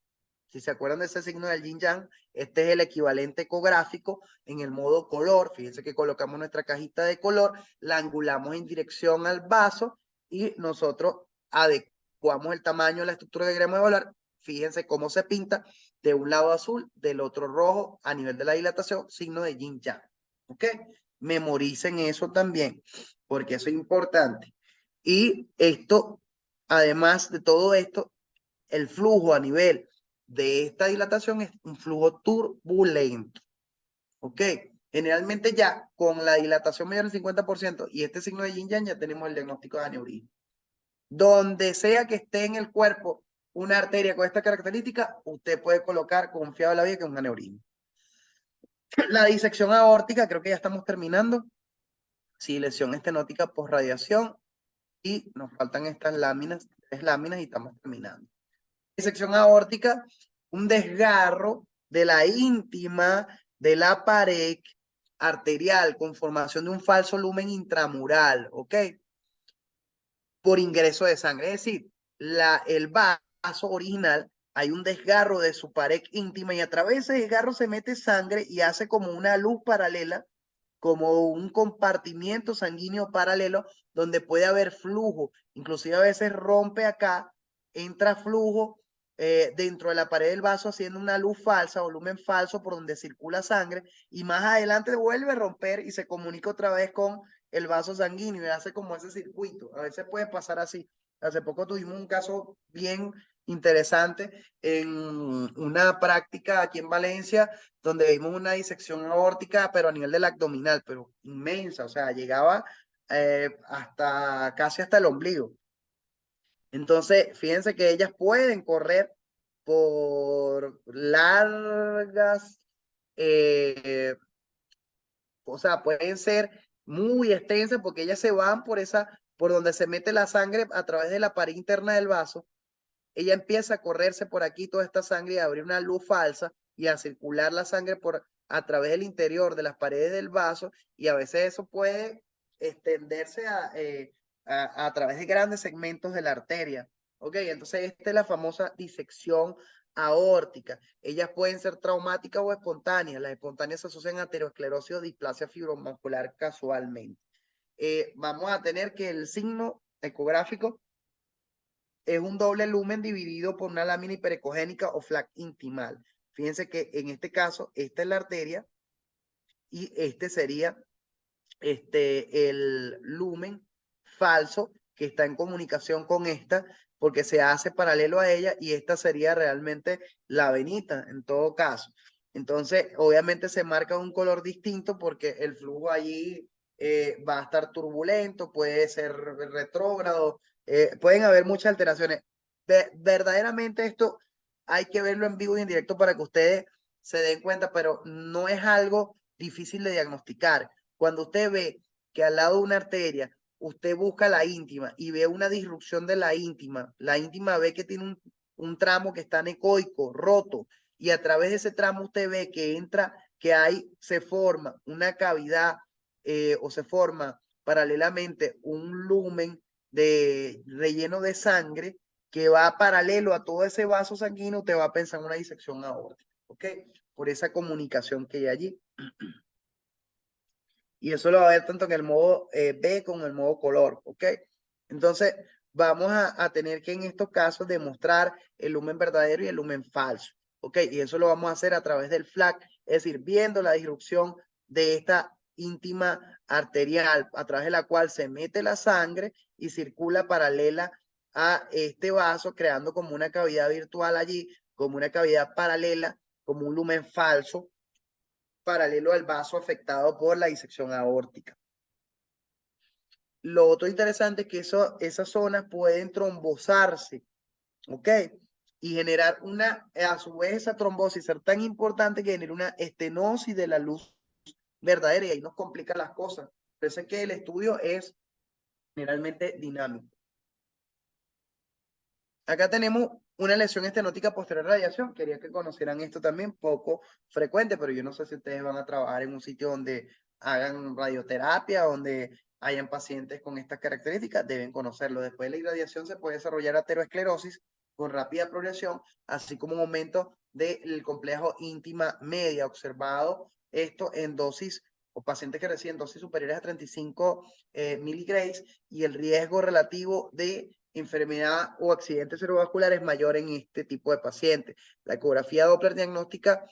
Si se acuerdan de ese signo del yin yang, este es el equivalente ecográfico en el modo color. Fíjense que colocamos nuestra cajita de color, la angulamos en dirección al vaso y nosotros adecuamos el tamaño, la estructura que queremos evaluar. Fíjense cómo se pinta de un lado azul, del otro rojo a nivel de la dilatación, signo de yin yang. ¿Ok? Memoricen eso también, porque eso es importante. Y esto, además de todo esto, el flujo a nivel de esta dilatación es un flujo turbulento. ¿Ok? Generalmente ya con la dilatación mayor del 50% y este signo de yin yang ya tenemos el diagnóstico de aneurisma. Donde sea que esté en el cuerpo una arteria con esta característica, usted puede colocar confiado la vida que es un aneurisma. La disección aórtica, creo que ya estamos terminando. Sí, lesión estenótica por radiación y nos faltan estas láminas, 3 láminas y estamos terminando. Disección aórtica, un desgarro de la íntima de la pared arterial con formación de un falso lumen intramural, ¿ok? Por ingreso de sangre. Es decir, el vaso original, hay un desgarro de su pared íntima y a través de ese desgarro se mete sangre y hace como una luz paralela, como un compartimiento sanguíneo paralelo donde puede haber flujo. Inclusive a veces rompe acá, entra flujo dentro de la pared del vaso haciendo una luz falsa, volumen falso por donde circula sangre y más adelante vuelve a romper y se comunica otra vez con el vaso sanguíneo y hace como ese circuito. A veces puede pasar así. Hace poco tuvimos un caso bien interesante en una práctica aquí en Valencia donde vimos una disección aórtica, pero a nivel del abdominal, pero inmensa, o sea, llegaba casi hasta el ombligo. Entonces, fíjense que ellas pueden correr por largas, o sea, pueden ser muy extensas porque ellas se van por donde se mete la sangre a través de la pared interna del vaso. Ella empieza a correrse por aquí toda esta sangre y a abrir una luz falsa y a circular la sangre a través del interior de las paredes del vaso y a veces eso puede extenderse a través de grandes segmentos de la arteria. ¿Ok? Entonces esta es la famosa disección aórtica. Ellas pueden ser traumáticas o espontáneas. Las espontáneas se asocian a aterosclerosis o displasia fibromuscular casualmente. Vamos a tener que el signo ecográfico es un doble lumen dividido por una lámina hiperecogénica o flac intimal. Fíjense que en este caso, esta es la arteria y este sería el lumen falso que está en comunicación con esta porque se hace paralelo a ella y esta sería realmente la venita en todo caso. Entonces, obviamente se marca un color distinto porque el flujo allí va a estar turbulento, puede ser retrógrado, pueden haber muchas alteraciones. Verdaderamente esto hay que verlo en vivo y en directo para que ustedes se den cuenta, pero no es algo difícil de diagnosticar. Cuando usted ve que al lado de una arteria usted busca la íntima y ve una disrupción de la íntima ve que tiene un tramo que está anecoico, roto, y a través de ese tramo usted ve que entra, que ahí se forma una cavidad o se forma paralelamente un lumen de relleno de sangre que va paralelo a todo ese vaso sanguíneo, te va a pensar en una disección aórtica, ¿ok? Por esa comunicación que hay allí. Y eso lo va a ver tanto en el modo B como en el modo color, ¿ok? Entonces, vamos a tener que en estos casos demostrar el lumen verdadero y el lumen falso, ¿ok? Y eso lo vamos a hacer a través del FLAC, es decir, viendo la disrupción de esta íntima arterial a través de la cual se mete la sangre y circula paralela a este vaso, creando como una cavidad virtual allí, como una cavidad paralela, como un lumen falso, paralelo al vaso afectado por la disección aórtica. Lo otro interesante es que esas zonas pueden trombosarse, ¿ok? Y generar a su vez esa trombosis ser tan importante que genere una estenosis de la luz verdadera y ahí nos complica las cosas. Por eso es que el estudio es generalmente dinámico. Acá tenemos una lesión estenótica posterior a radiación. Quería que conocieran esto también, poco frecuente, pero yo no sé si ustedes van a trabajar en un sitio donde hagan radioterapia, donde hayan pacientes con estas características, deben conocerlo. Después de la irradiación se puede desarrollar ateroesclerosis con rápida progresión, así como un aumento del complejo íntima media observado esto en dosis o pacientes que reciben dosis superiores a 35 miligrays y el riesgo relativo de enfermedad o accidente cerebrovascular es mayor en este tipo de pacientes. La ecografía Doppler diagnóstica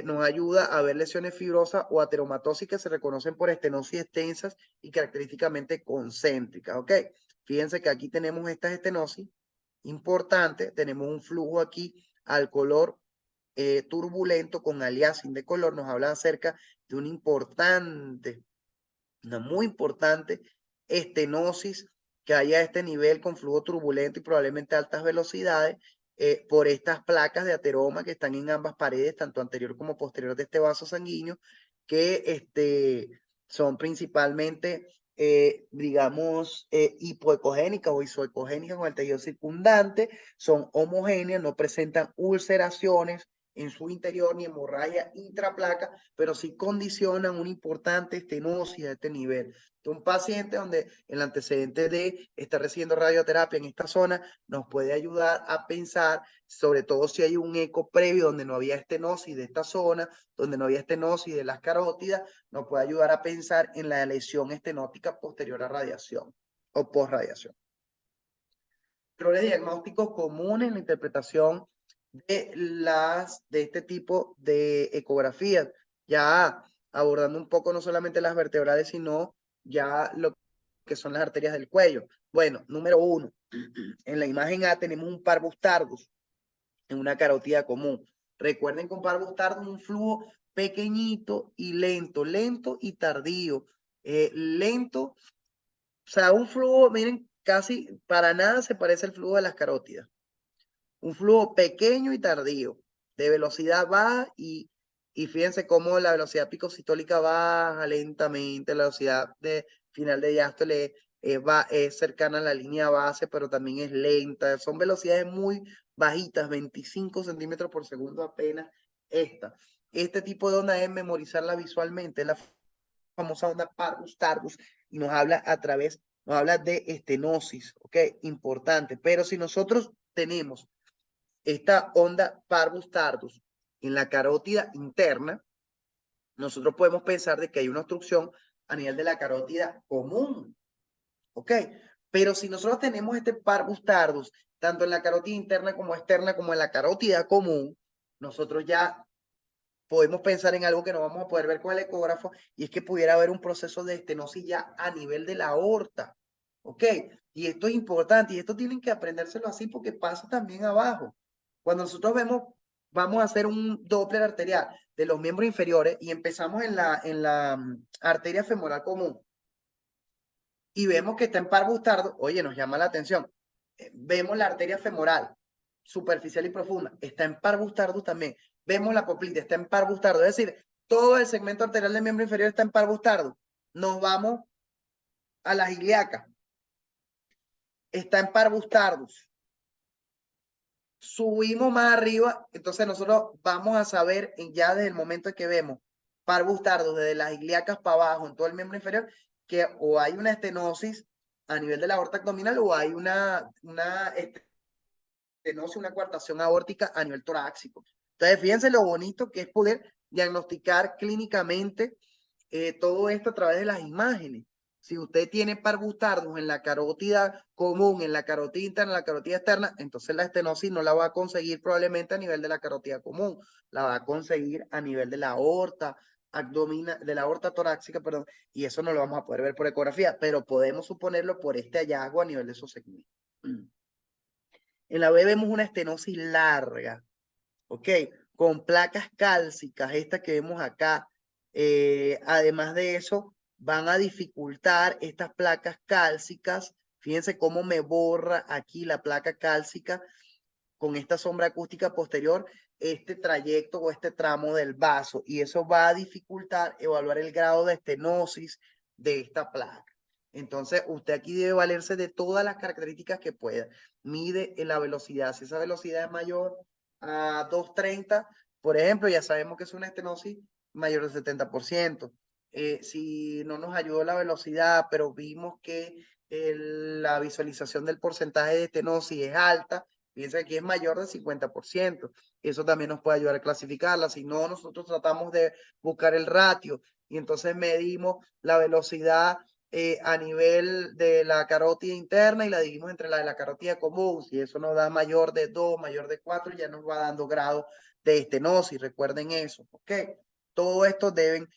nos ayuda a ver lesiones fibrosas o ateromatosis que se reconocen por estenosis extensas y característicamente concéntricas, ¿ok? Fíjense que aquí tenemos estas estenosis importantes, tenemos un flujo aquí al color turbulento con aliasing de color, nos habla acerca de una muy importante estenosis que haya a este nivel con flujo turbulento y probablemente altas velocidades por estas placas de ateroma que están en ambas paredes, tanto anterior como posterior de este vaso sanguíneo, que son principalmente, digamos, hipoecogénicas o isoecogénicas con el tejido circundante, son homogéneas, no presentan ulceraciones en su interior ni hemorragia intraplaca, pero sí condicionan una importante estenosis a este nivel. Un paciente donde el antecedente de estar recibiendo radioterapia en esta zona nos puede ayudar a pensar, sobre todo si hay un eco previo donde no había estenosis de esta zona, donde no había estenosis de las carótidas, nos puede ayudar a pensar en la lesión estenótica posterior a radiación o post-radiación. Errores diagnósticos comunes en la interpretación de este tipo de ecografías, ya abordando un poco no solamente las vertebrales, sino ya lo que son las arterias del cuello. Bueno, número 1, en la imagen A tenemos un parvus tardus en una carótida común. Recuerden que un parvus tardus es un flujo pequeñito y lento y tardío. Lento, o sea, un flujo, miren, casi para nada se parece al flujo de las carótidas. Un flujo pequeño y tardío, de velocidad baja y fíjense cómo la velocidad picosistólica baja lentamente, la velocidad de final de diástole es cercana a la línea base, pero también es lenta. Son velocidades muy bajitas, 25 centímetros por segundo apenas esta. Este tipo de onda es memorizarla visualmente, es la famosa onda parvus tardus y nos habla de estenosis, ¿ok? Importante. Pero si nosotros tenemos esta onda parvus tardus en la carótida interna, nosotros podemos pensar de que hay una obstrucción a nivel de la carótida común, ¿ok? Pero si nosotros tenemos este parvus tardus, tanto en la carótida interna como externa, como en la carótida común, nosotros ya podemos pensar en algo que no vamos a poder ver con el ecógrafo, y es que pudiera haber un proceso de estenosis ya a nivel de la aorta, ¿ok? Y esto es importante, y esto tienen que aprendérselo así porque pasa también abajo. Cuando nosotros vamos a hacer un Doppler arterial de los miembros inferiores y empezamos en la arteria femoral común y vemos que está en par bustardo, oye, nos llama la atención. Vemos la arteria femoral, superficial y profunda, está en par bustardo también. Vemos la poplite, está en par bustardo. Es decir, todo el segmento arterial del miembro inferior está en par bustardo. nos vamos a las ilíacas. Está en Parvus Tardus. Subimos más arriba, entonces nosotros vamos a saber ya desde el momento en que vemos Parvus Tardus, desde las ilíacas para abajo, en todo el miembro inferior, que o hay una estenosis a nivel de la aorta abdominal o hay una estenosis, una coartación aórtica a nivel torácico. Entonces, fíjense lo bonito que es poder diagnosticar clínicamente todo esto a través de las imágenes. Si usted tiene Parvus Tardus en la carótida común, en la carótida interna, en la carótida externa, entonces la estenosis no la va a conseguir probablemente a nivel de la carótida común, la va a conseguir a nivel de la aorta abdominal, de la aorta torácica, perdón, y eso no lo vamos a poder ver por ecografía, pero podemos suponerlo por este hallazgo a nivel de esos segmentos. En la B vemos una estenosis larga, ¿ok? Con placas cálcicas, esta que vemos acá. Además de eso, van a dificultar estas placas cálcicas. Fíjense cómo me borra aquí la placa cálcica con esta sombra acústica posterior, este trayecto o este tramo del vaso. Y eso va a dificultar evaluar el grado de estenosis de esta placa. Entonces, usted aquí debe valerse de todas las características que pueda. Mide en la velocidad. Si esa velocidad es mayor a 230, por ejemplo, ya sabemos que es una estenosis mayor del 70%. Si no nos ayudó la velocidad, pero vimos que la visualización del porcentaje de estenosis es alta, fíjense que aquí es mayor del 50%. Eso también nos puede ayudar a clasificarla. Si no, nosotros tratamos de buscar el ratio y entonces medimos la velocidad a nivel de la carótida interna y la dividimos entre la de la carótida común. Si eso nos da mayor de 2, mayor de 4, ya nos va dando grado de estenosis. Recuerden eso, ¿ok? Todo esto deben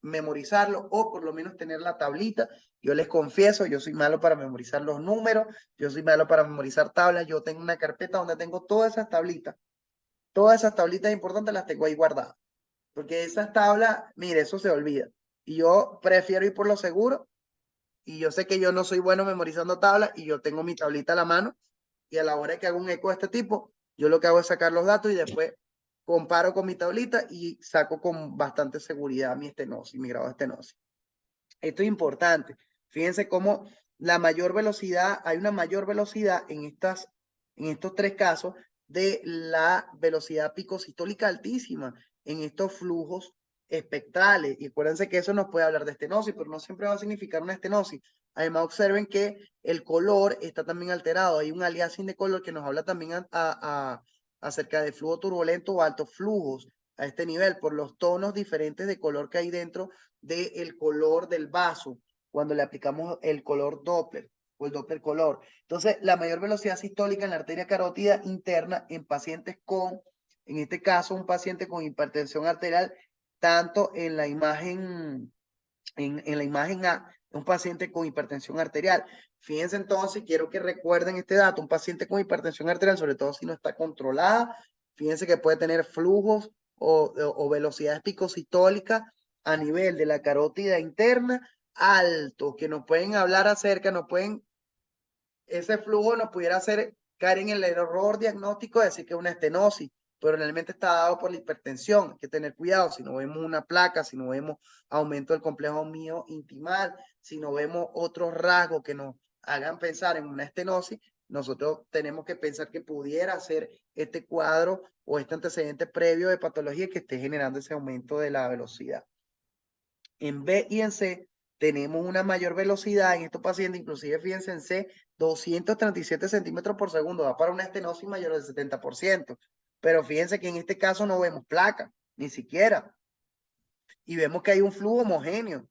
memorizarlo o por lo menos tener la tablita. Yo les confieso, yo soy malo para memorizar los números, yo soy malo para memorizar tablas. Yo tengo una carpeta donde tengo todas esas tablitas importantes las tengo ahí guardadas. Porque esas tablas, mire, eso se olvida. Y yo prefiero ir por lo seguro y yo sé que yo no soy bueno memorizando tablas y yo tengo mi tablita a la mano y a la hora que hago un eco de este tipo, yo lo que hago es sacar los datos y después comparo con mi tablita y saco con bastante seguridad mi estenosis, mi grado de estenosis. Esto es importante. Fíjense cómo la mayor velocidad, hay una mayor velocidad en estos tres casos de la velocidad picosistólica altísima en estos flujos espectrales. Y acuérdense que eso nos puede hablar de estenosis, pero no siempre va a significar una estenosis. Además, observen que el color está también alterado. Hay un aliasing de color que nos habla también acerca de flujo turbulento o altos flujos a este nivel por los tonos diferentes de color que hay dentro del color del vaso cuando le aplicamos el color Doppler o el Doppler color. Entonces, la mayor velocidad sistólica en la arteria carótida interna en pacientes con, en este caso, un paciente con hipertensión arterial, tanto en la imagen, en la imagen A, un paciente con hipertensión arterial. Fíjense entonces, quiero que recuerden este dato, un paciente con hipertensión arterial, sobre todo si no está controlada, fíjense que puede tener flujos o velocidades picosistólicas a nivel de la carótida interna alto, que nos pueden hablar acerca, ese flujo nos pudiera hacer caer en el error diagnóstico de decir que es una estenosis, pero realmente está dado por la hipertensión. Hay que tener cuidado si no vemos una placa, si no vemos aumento del complejo mío intimal, si no vemos otros rasgos que nos hagan pensar en una estenosis, nosotros tenemos que pensar que pudiera ser este cuadro o este antecedente previo de patología que esté generando ese aumento de la velocidad. En B y en C tenemos una mayor velocidad en estos pacientes, inclusive fíjense en C, 237 centímetros por segundo, va para una estenosis mayor del 70%. Pero fíjense que en este caso no vemos placa, ni siquiera. Y vemos que hay un flujo homogéneo.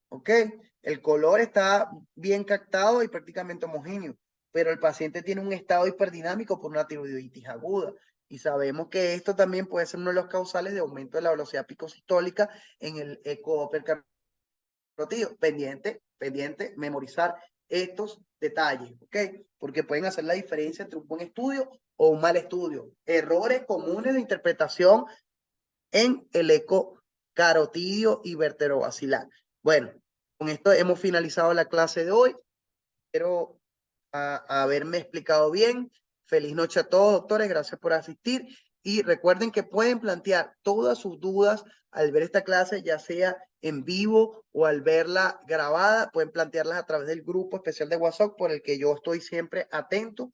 ¿Ok? El color está bien captado y prácticamente homogéneo, pero el paciente tiene un estado hiperdinamico por una tiroiditis aguda. Y sabemos que esto también puede ser uno de los causales de aumento de la velocidad picosistólica en el ecodoppler carótido. Pendiente, memorizar estos detalles, ¿ok? Porque pueden hacer la diferencia entre un buen estudio o un mal estudio. Errores comunes de interpretación en el eco carotidio y vertebrovacilar. Bueno, con esto hemos finalizado la clase de hoy. Espero haberme explicado bien. Feliz noche a todos, doctores. Gracias por asistir. Y recuerden que pueden plantear todas sus dudas al ver esta clase, ya sea en vivo o al verla grabada, pueden plantearlas a través del grupo especial de WhatsApp por el que yo estoy siempre atento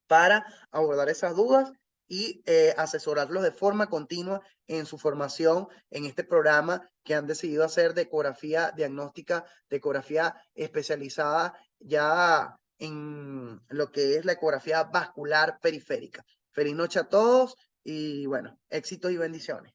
para abordar esas dudas y asesorarlos de forma continua en su formación en este programa que han decidido hacer de ecografía diagnóstica, de ecografía especializada ya en lo que es la ecografía vascular periférica. Feliz noche a todos y bueno, éxitos y bendiciones.